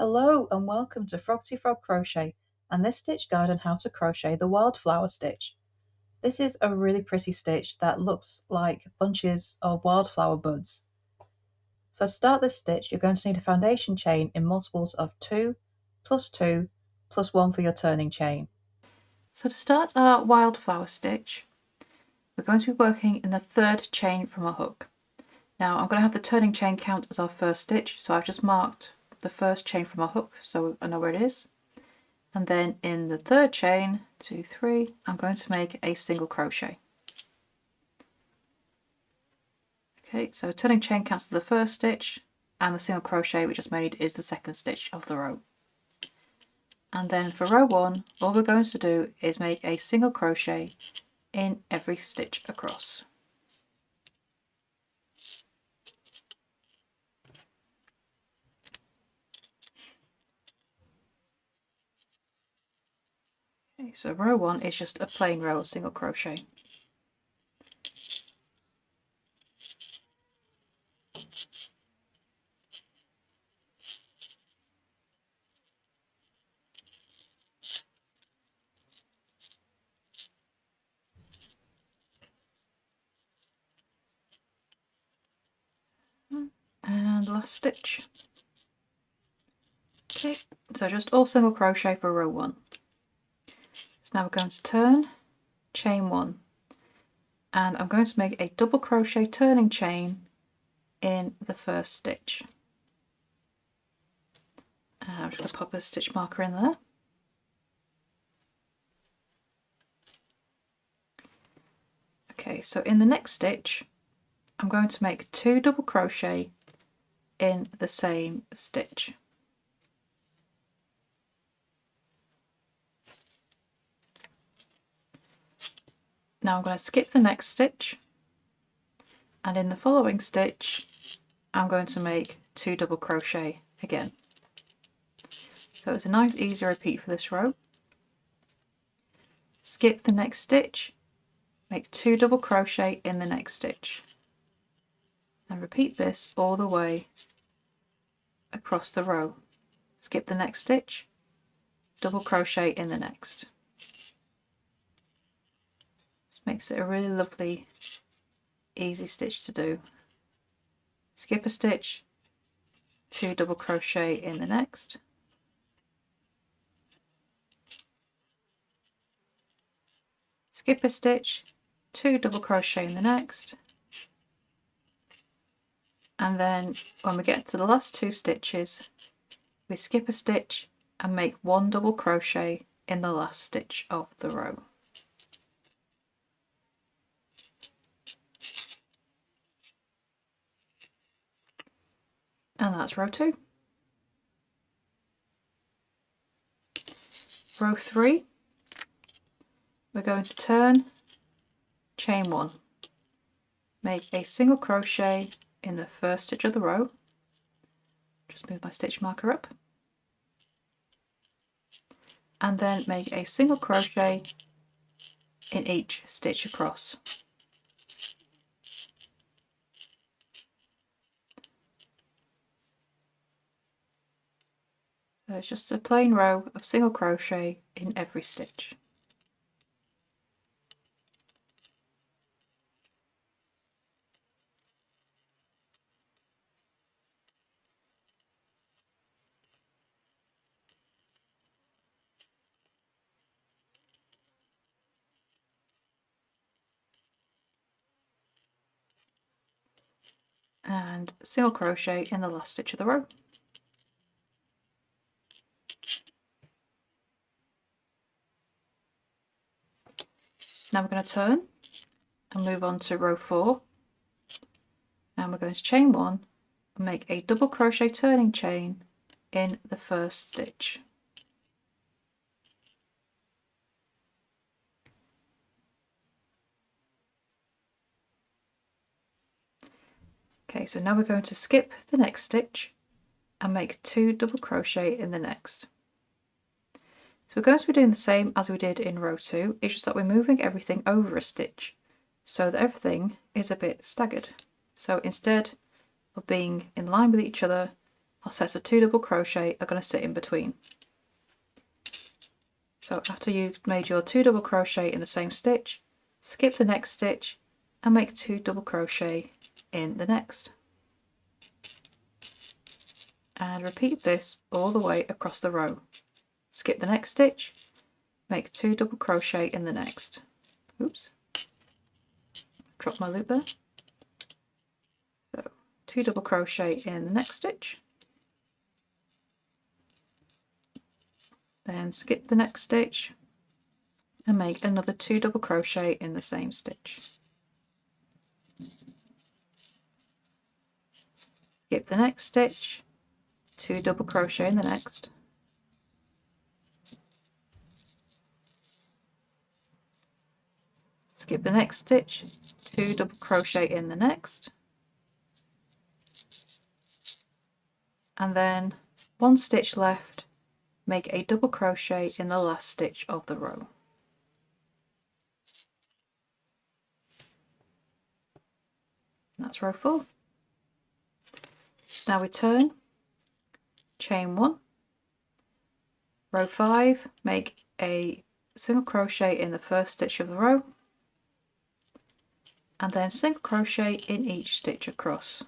Hello and welcome to Froggity Frog Crochet and this stitch guide on how to crochet the wildflower stitch. This is a really pretty stitch that looks like bunches of wildflower buds. So to start this stitch you're going to need a foundation chain in multiples of 2 plus 2 plus 1 for your turning chain. So to start our wildflower stitch we're going to be working in the third chain from a hook. Now I'm going to have the turning chain count as our first stitch, so I've just marked the first chain from a hook so I know where it is. And then in the third chain, 2, 3, I'm going to make a single crochet. Okay, so turning chain counts as the first stitch and the single crochet we just made is the second stitch of the row. And then for row 1 all we're going to do is make a single crochet in every stitch across. Okay, so row 1 is just a plain row of single crochet. And last stitch. Okay, so just all single crochet for row 1. So now we're going to turn, chain 1, and I'm going to make a double crochet turning chain in the first stitch. And I'm just going to pop a stitch marker in there. Okay, so in the next stitch I'm going to make 2 double crochet in the same stitch. Now I'm going to skip the next stitch, and in the following stitch I'm going to make 2 double crochet again. So it's a nice easy repeat for this row. Skip the next stitch, make 2 double crochet in the next stitch, and repeat this all the way across the row. Skip the next stitch, double crochet in the next. This makes it a really lovely easy stitch to do. Skip a stitch, 2 double crochet in the next, skip a stitch, 2 double crochet in the next, and then when we get to the last 2 stitches we skip a stitch and make 1 double crochet in the last stitch of the row. And that's row 2. Row 3, we're going to turn, chain 1, make a single crochet in the first stitch of the row, just move my stitch marker up, and then make a single crochet in each stitch across. So it's just a plain row of single crochet in every stitch. And single crochet in the last stitch of the row. So now we're going to turn and move on to row 4, and we're going to chain 1 and make a double crochet turning chain in the first stitch. Okay, so now we're going to skip the next stitch and make 2 double crochet in the next. So we're going to be doing the same as we did in row 2, it's just that we're moving everything over a stitch so that everything is a bit staggered. So instead of being in line with each other, our sets of 2 double crochet are going to sit in between. So after you've made your 2 double crochet in the same stitch, skip the next stitch and make 2 double crochet in the next. And repeat this all the way across the row. Skip the next stitch, make 2 double crochet in the next. Oops, drop my loop there. So 2 double crochet in the next stitch, then skip the next stitch and make another 2 double crochet in the same stitch. Skip the next stitch, 2 double crochet in the next, skip the next stitch, 2 double crochet in the next, and then 1 stitch left, make a double crochet in the last stitch of the row. That's row 4. So now we turn, chain 1, row 5, make a single crochet in the first stitch of the row, and then single crochet in each stitch across.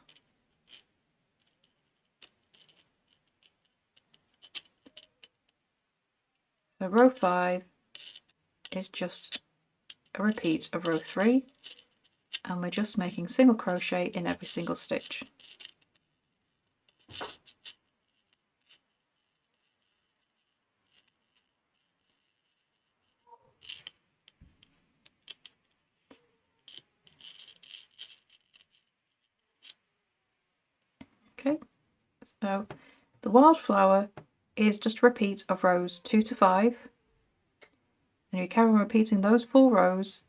So row 5 is just a repeat of row 3, and we're just making single crochet in every single stitch. Okay, so the wildflower is just a repeat of rows 2 to 5, and you carry on repeating those 4 rows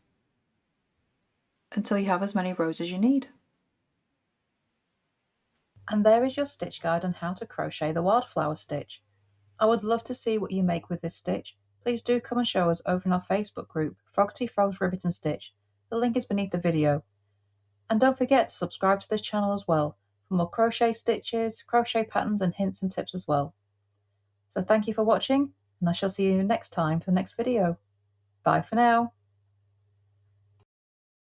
until you have as many rows as you need. And there is your stitch guide on how to crochet the wildflower stitch. I would love to see what you make with this stitch. Please do come and show us over in our Facebook group, Froggity Frogs Ribbit and Stitch. The link is beneath the video. And don't forget to subscribe to this channel as well for more crochet stitches, crochet patterns and hints and tips as well. So thank you for watching, and I shall see you next time for the next video. Bye for now.